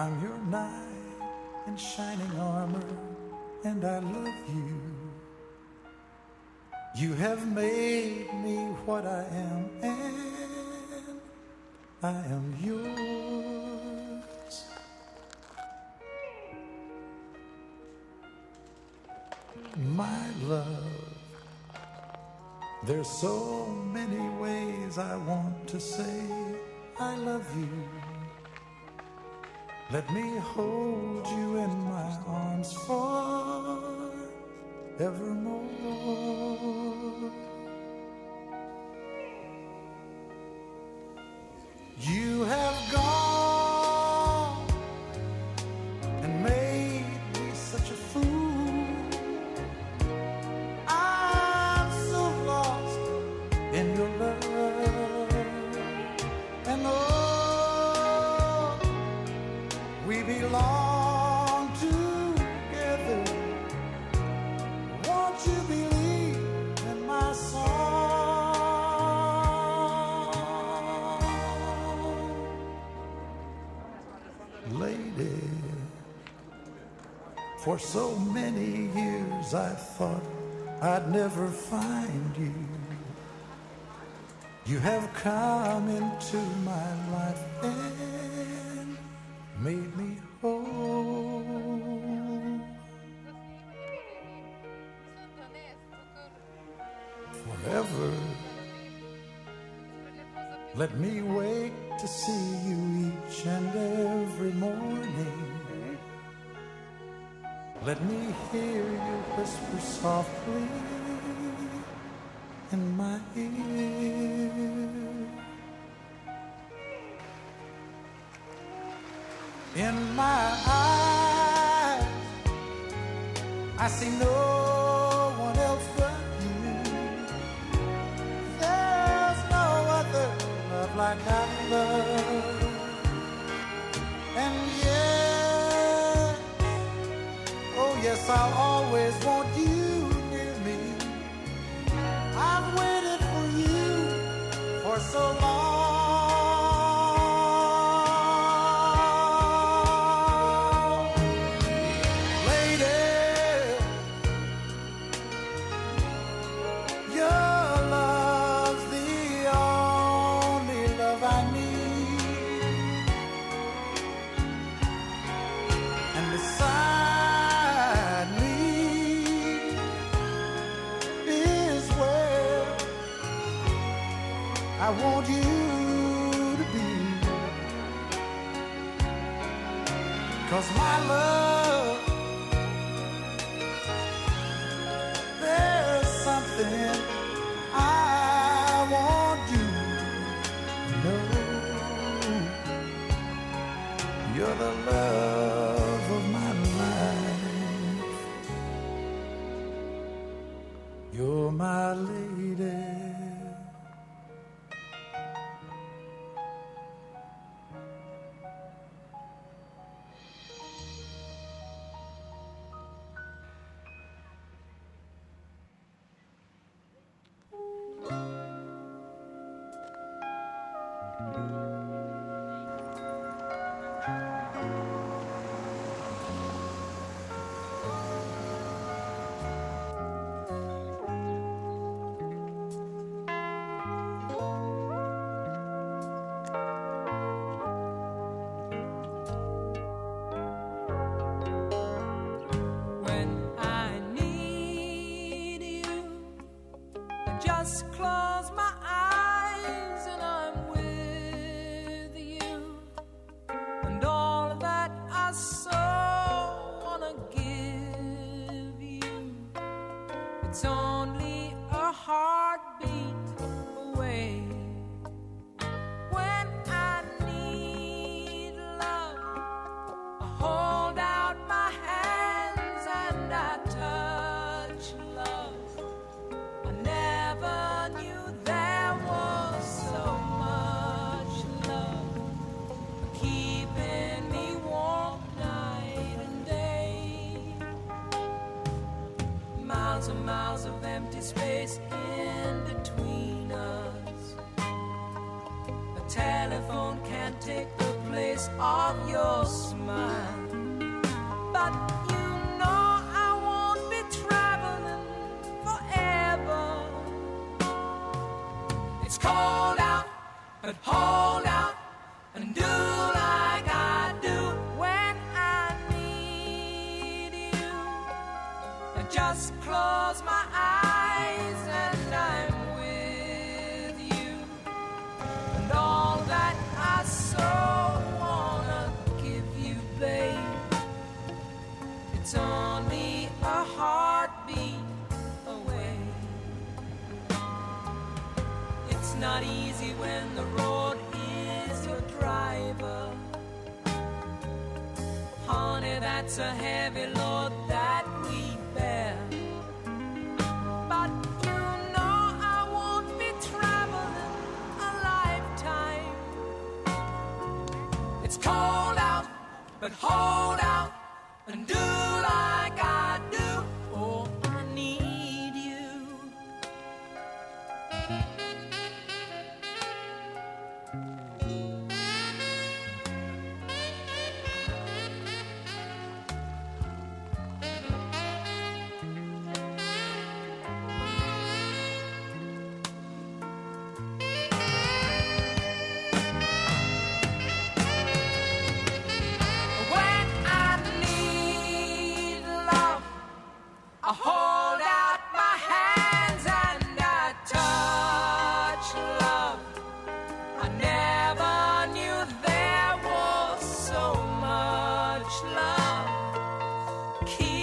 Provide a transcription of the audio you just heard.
I'm your knight in shining armor, and I love you. You have made me what I am, and I am yours. My love, there's so many ways I want to say I love you. Let me hold you in my arms forevermore. You have gone and made me such a fool. I'm so lost in your love, and oh, we belong together. Won't you believe in my song? Lady, for so many years I thought I'd never find you. You have come into my life and made me whole. Forever, let me wake to see you each and every morning. Let me hear you whisper softly in my ear. In my eyes, I see no one else but you. There's no other love like I love. And yes, oh yes, I'll always want you near me. I've waited for you for so long. I want you to be, 'cause my love, there's something I want you to know. You're the love of my life. You're my lady. Just close my eyes and I'm with you, and all that I so wanna give you, it's only a heartbeat away. When I need love, I hold out my hands and I touch love. I never knew there was so much love keeping me warm night and day. Miles and miles of empty space in between us. A telephone can't take the place of your smile. just close my eyes and I'm with you. And all that I so wanna give you, babe, it's only a heartbeat away. It's not easy when the road is your driver. Honey, that's a heavy load that we bear. But you know I won't be traveling a lifetime. It's cold out, but hold out and do like I do. Oh, I need you. When I need love, I hold out my hands and I touch love. I never knew there was so much love. Keep